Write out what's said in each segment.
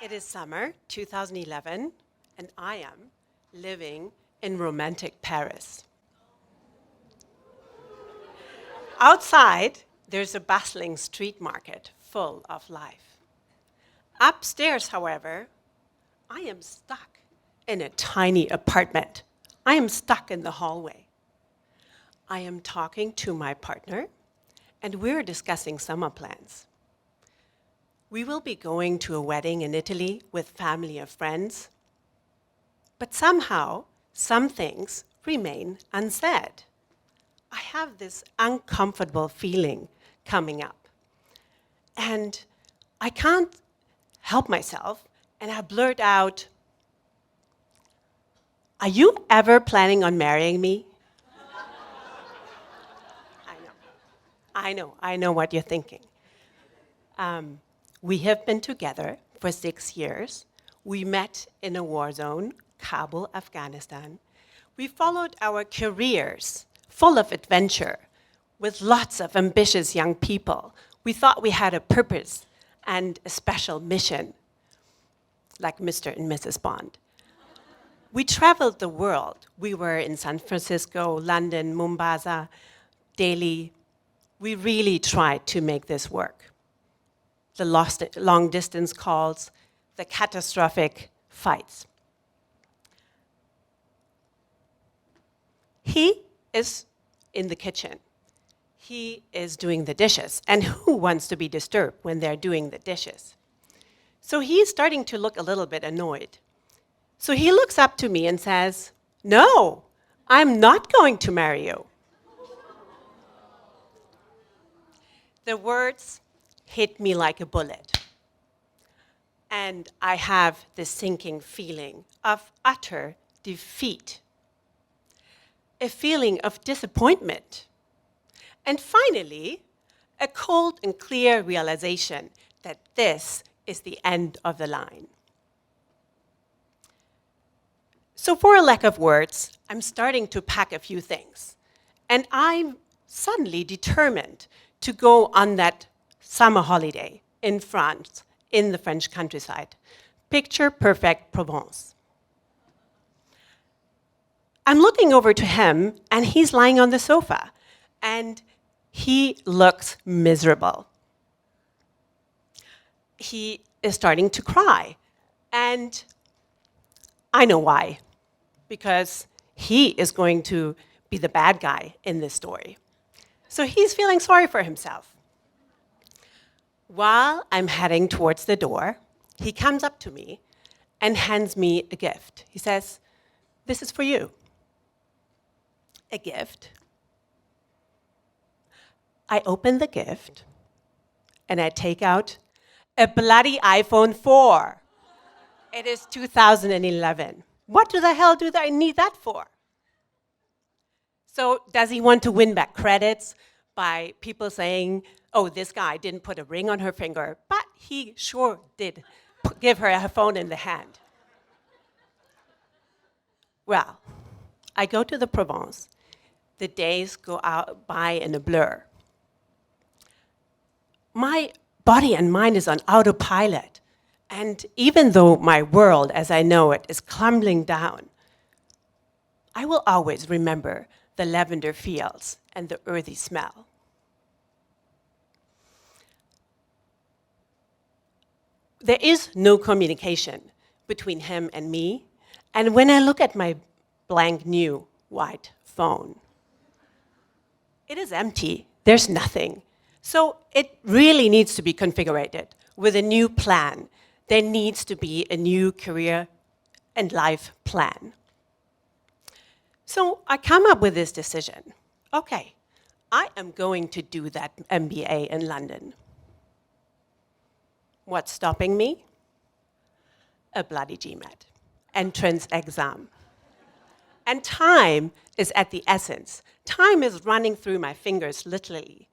It is summer 2011, and I am living in romantic Paris. Outside, there's a bustling street market full of life. Upstairs, however, I am stuck in a tiny apartment. I am stuck in the hallway. I am talking to my partner, and we're discussing summer plans. We will be going to a wedding in Italy with family and friends. But somehow, some things remain unsaid. I have this uncomfortable feeling coming up. And I can't help myself, and I blurt out, "Are you ever planning on marrying me?" I know what you're thinking. We have been together for 6 years. We met in a war zone, Kabul, Afghanistan. We followed our careers, full of adventure, with lots of ambitious young people. We thought we had a purpose and a special mission, like Mr. and Mrs. Bond. We traveled the world. We were in San Francisco, London, Mombasa, Delhi. We really tried to make this work. The long distance calls, the catastrophic fights. He is in the kitchen. He is doing the dishes. And who wants to be disturbed when they're doing the dishes? So he's starting to look a little bit annoyed. So he looks up to me and says, "No, I'm not going to marry you." The words hit me like a bullet. And I have this sinking feeling of utter defeat, a feeling of disappointment, and finally, a cold and clear realization that this is the end of the line. So for a lack of words, I'm starting to pack a few things. And I'm suddenly determined to go on that summer holiday in France, in the French countryside. Picture perfect Provence. I'm looking over to him, and he's lying on the sofa, and he looks miserable. He is starting to cry, and I know why, because he is going to be the bad guy in this story. So he's feeling sorry for himself. While I'm heading towards the door, he comes up to me and hands me a gift. He says, "This is for you." A gift. I open the gift and I take out a bloody iPhone 4. It is 2011. What the hell do I need that for? So does he want to win back credits by people saying, "Oh, this guy didn't put a ring on her finger, but he sure did give her a phone in the hand"? Well, I go to the Provence. The days go out by in a blur. My body and mind is on autopilot. And even though my world, as I know it, is crumbling down, I will always remember the lavender fields and the earthy smell. There is no communication between him and me, and when I look at my blank new white phone, it is empty. There's nothing. So it really needs to be configured with a new plan. There needs to be a new career and life plan. So I come up with this decision. Okay, I am going to do that MBA in London. What's stopping me? A bloody GMAT, entrance exam. And time is at the essence. Time is running through my fingers, literally.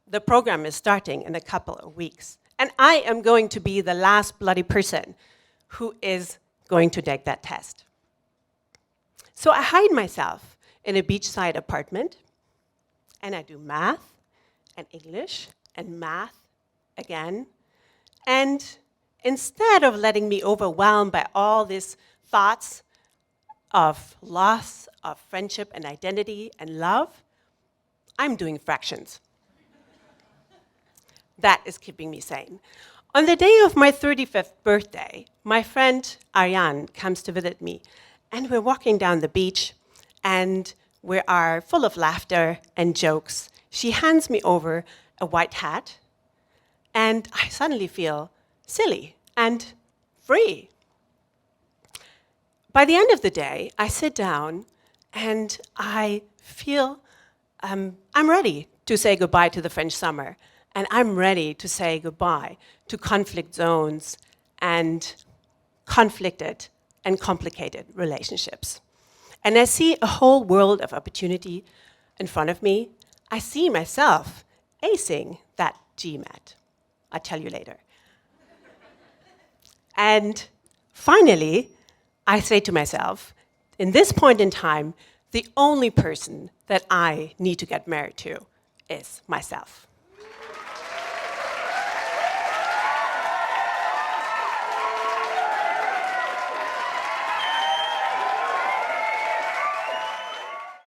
The program is starting in a couple of weeks. And I am going to be the last bloody person who is going to take that test. So I hide myself in a beachside apartment, and I do math and English and math again. And instead of letting me overwhelmed by all these thoughts of loss, of friendship and identity and love, I'm doing fractions. That is keeping me sane. On the day of my 35th birthday, my friend Ariane comes to visit me, and we're walking down the beach, and we are full of laughter and jokes. She hands me over a white hat, and I suddenly feel silly and free. By the end of the day, I sit down and I feel I'm ready to say goodbye to the French summer, and I'm ready to say goodbye to conflict zones and conflicted and complicated relationships. And I see a whole world of opportunity in front of me. I see myself acing that GMAT. I'll tell you later. And finally, I say to myself, in this point in time, the only person that I need to get married to is myself.